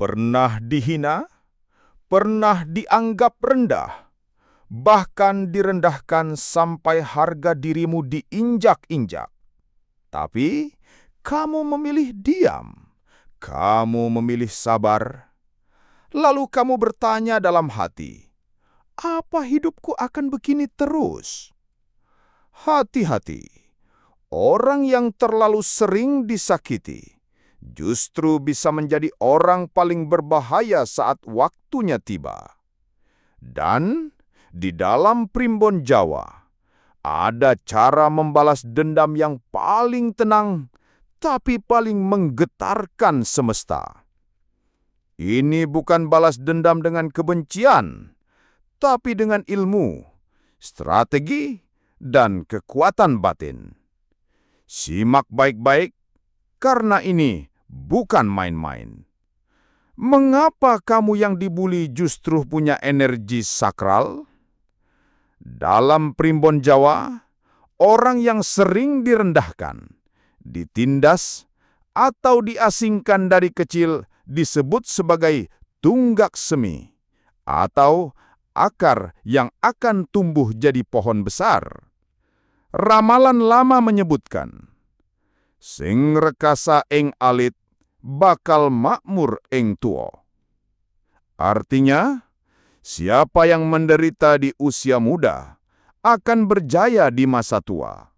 Pernah dihina, pernah dianggap rendah, bahkan direndahkan sampai harga dirimu diinjak-injak. Tapi kamu memilih diam, kamu memilih sabar. Lalu kamu bertanya dalam hati, apa hidupku akan begini terus? Hati-hati, orang yang terlalu sering disakiti justru bisa menjadi orang paling berbahaya saat waktunya tiba. Dan di dalam primbon Jawa, ada cara membalas dendam yang paling tenang, tapi paling menggetarkan semesta. Ini bukan balas dendam dengan kebencian, tapi dengan ilmu, strategi, dan kekuatan batin. Simak baik-baik, karena ini bukan main-main. Mengapa kamu yang dibuli justru punya energi sakral? Dalam primbon Jawa, orang yang sering direndahkan, ditindas, atau diasingkan dari kecil disebut sebagai tunggak semi atau akar yang akan tumbuh jadi pohon besar. Ramalan lama menyebutkan, sing rekasa ing alit bakal makmur ing tuo. Artinya, siapa yang menderita di usia muda akan berjaya di masa tua.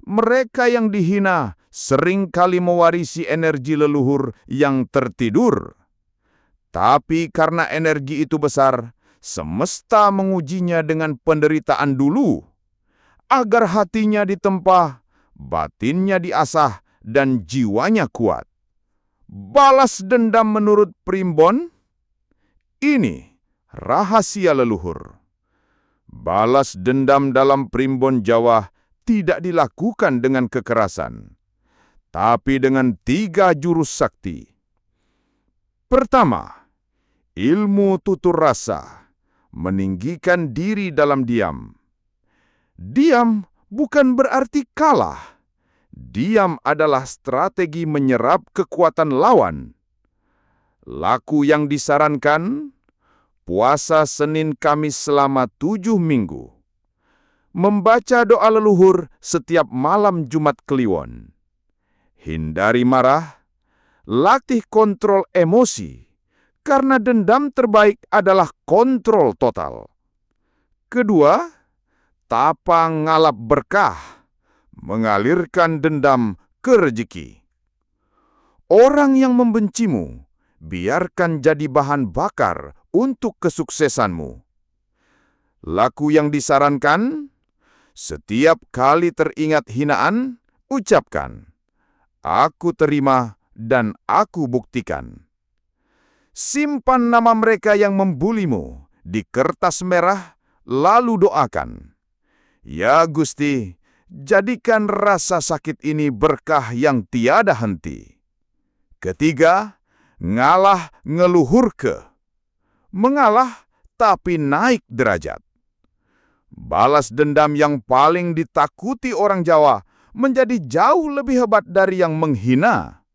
Mereka yang dihina sering kali mewarisi energi leluhur yang tertidur. Tapi karena energi itu besar, semesta mengujinya dengan penderitaan dulu, agar hatinya ditempa, batinnya diasah, dan jiwanya kuat. Balas dendam menurut primbon, ini rahasia leluhur. Balas dendam dalam primbon Jawa tidak dilakukan dengan kekerasan, tapi dengan 3 jurus sakti. Pertama, ilmu tutur rasa, meninggikan diri dalam diam. Diam bukan berarti kalah. Diam adalah strategi menyerap kekuatan lawan. Laku yang disarankan, puasa Senin Kamis selama 7 minggu. Membaca doa leluhur setiap malam Jumat Kliwon. Hindari marah, latih kontrol emosi, karena dendam terbaik adalah kontrol total. Kedua, tapa ngalap berkah, mengalirkan dendam ke rezeki. Orang yang membencimu, biarkan jadi bahan bakar untuk kesuksesanmu. Laku yang disarankan, setiap kali teringat hinaan, ucapkan, aku terima dan aku buktikan. Simpan nama mereka yang membulimu di kertas merah, lalu doakan. Ya Gusti, jadikan rasa sakit ini berkah yang tiada henti. Ketiga, ngalah ngeluhur ke. Mengalah tapi naik derajat. Balas dendam yang paling ditakuti orang Jawa menjadi jauh lebih hebat dari yang menghina.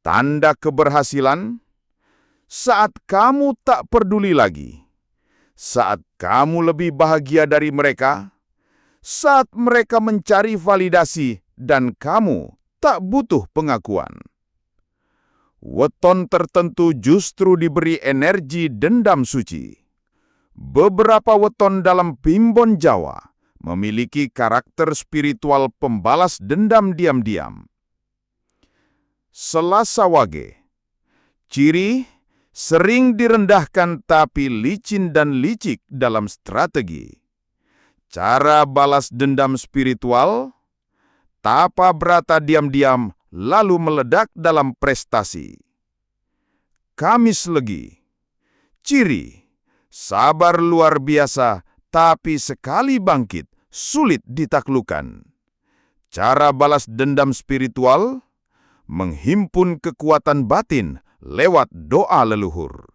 Tanda keberhasilan, saat kamu tak peduli lagi, saat kamu lebih bahagia dari mereka, saat mereka mencari validasi dan kamu tak butuh pengakuan. Weton tertentu justru diberi energi dendam suci. Beberapa weton dalam primbon Jawa memiliki karakter spiritual pembalas dendam diam-diam. Selasa Wage, ciri sering direndahkan tapi licin dan licik dalam strategi. Cara balas dendam spiritual, tapa berata diam-diam lalu meledak dalam prestasi. Kamis Legi, ciri sabar luar biasa, tapi sekali bangkit, sulit ditaklukkan. Cara balas dendam spiritual, menghimpun kekuatan batin lewat doa leluhur.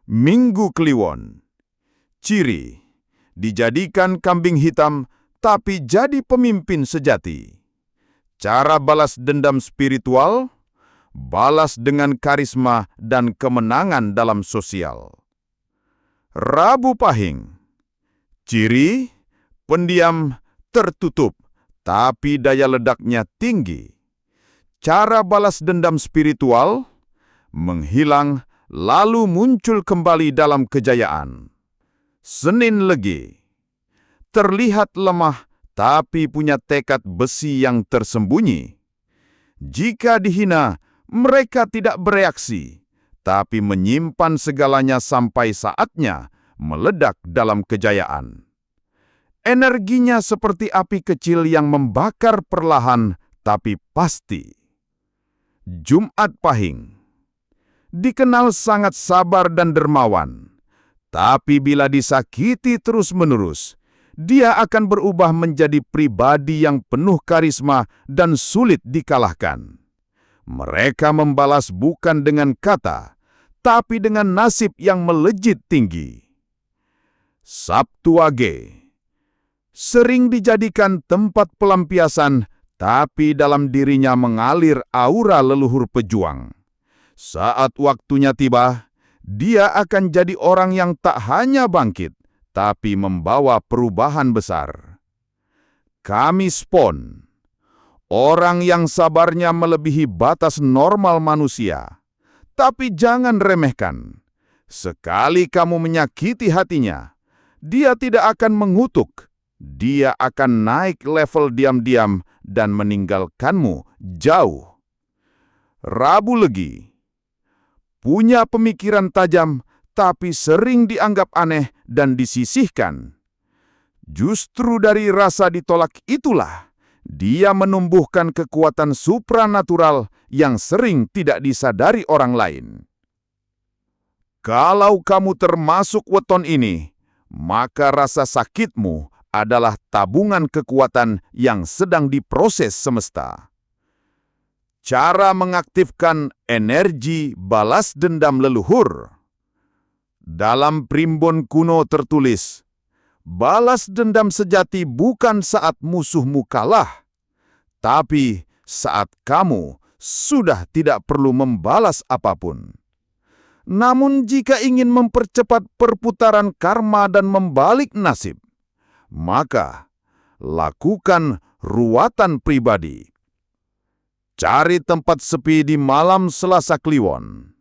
Minggu Kliwon, ciri, dijadikan kambing hitam, tapi jadi pemimpin sejati. Cara balas dendam spiritual, balas dengan karisma dan kemenangan dalam sosial. Rabu Pahing. Ciri, pendiam, tertutup, tapi daya ledaknya tinggi. Cara balas dendam spiritual, menghilang, lalu muncul kembali dalam kejayaan. Senin Legi. Terlihat lemah, tapi punya tekad besi yang tersembunyi. Jika dihina, mereka tidak bereaksi, tapi menyimpan segalanya sampai saatnya meledak dalam kejayaan. Energinya seperti api kecil yang membakar perlahan, tapi pasti. Jumat Pahing. Dikenal sangat sabar dan dermawan, tapi bila disakiti terus-menerus, dia akan berubah menjadi pribadi yang penuh karisma dan sulit dikalahkan. Mereka membalas bukan dengan kata, tapi dengan nasib yang melejit tinggi. Sabtu Wage. Sering dijadikan tempat pelampiasan, tapi dalam dirinya mengalir aura leluhur pejuang. Saat waktunya tiba, dia akan jadi orang yang tak hanya bangkit, tapi membawa perubahan besar. Kamis Pon. Orang yang sabarnya melebihi batas normal manusia. Tapi jangan remehkan. Sekali kamu menyakiti hatinya, dia tidak akan mengutuk. Dia akan naik level diam-diam dan meninggalkanmu jauh. Rabu Legi. Punya pemikiran tajam, tapi sering dianggap aneh dan disisihkan. Justru dari rasa ditolak itulah dia menumbuhkan kekuatan supranatural yang sering tidak disadari orang lain. Kalau kamu termasuk weton ini, maka rasa sakitmu adalah tabungan kekuatan yang sedang diproses semesta. Cara mengaktifkan energi balas dendam leluhur. Dalam primbon kuno tertulis, balas dendam sejati bukan saat musuhmu kalah, tapi saat kamu sudah tidak perlu membalas apapun. Namun jika ingin mempercepat perputaran karma dan membalik nasib, maka lakukan ruatan pribadi. Cari tempat sepi di malam Selasa Kliwon.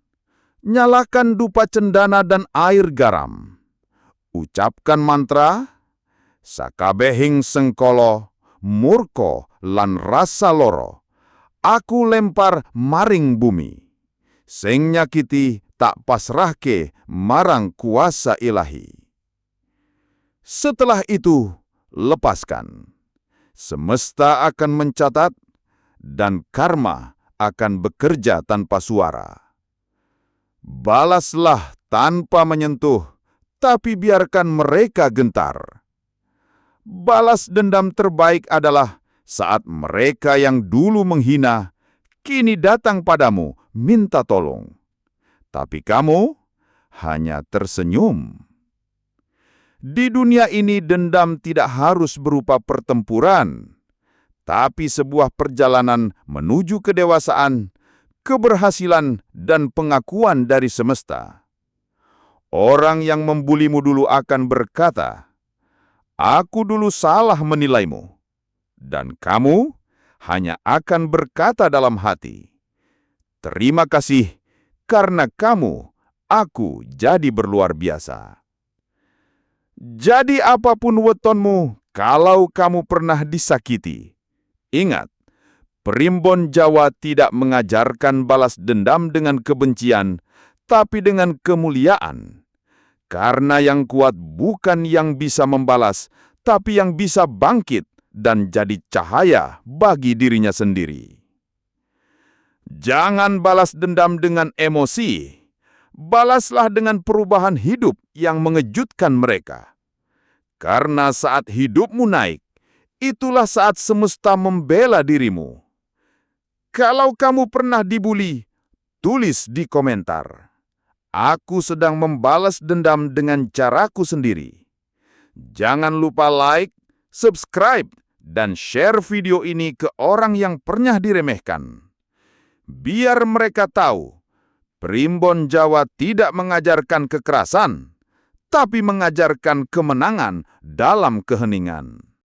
Nyalakan dupa cendana dan air garam. Ucapkan mantra, sakabehing sengkolo, murko, lan rasa loro. Aku lempar maring bumi. Sing nyakiti tak pasrahke marang kuasa ilahi. Setelah itu, lepaskan. Semesta akan mencatat, dan karma akan bekerja tanpa suara. Balaslah tanpa menyentuh, tapi biarkan mereka gentar. Balas dendam terbaik adalah saat mereka yang dulu menghina, kini datang padamu minta tolong. Tapi kamu hanya tersenyum. Di dunia ini dendam tidak harus berupa pertempuran, tapi sebuah perjalanan menuju kedewasaan, keberhasilan, dan pengakuan dari semesta. Orang yang membulimu dulu akan berkata, "Aku dulu salah menilaimu." Dan kamu hanya akan berkata dalam hati, "Terima kasih, karena kamu, aku jadi berluar biasa." Jadi apapun wetonmu, kalau kamu pernah disakiti, ingat, primbon Jawa tidak mengajarkan balas dendam dengan kebencian, tapi dengan kemuliaan. Karena yang kuat bukan yang bisa membalas, tapi yang bisa bangkit dan jadi cahaya bagi dirinya sendiri. Jangan balas dendam dengan emosi. Balaslah dengan perubahan hidup yang mengejutkan mereka. Karena saat hidupmu naik, itulah saat semesta membela dirimu. Kalau kamu pernah dibuli, tulis di komentar. Aku sedang membalas dendam dengan caraku sendiri. Jangan lupa like, subscribe, dan share video ini ke orang yang pernah diremehkan. Biar mereka tahu, Primbon Jawa tidak mengajarkan kekerasan, tapi mengajarkan kemenangan dalam keheningan.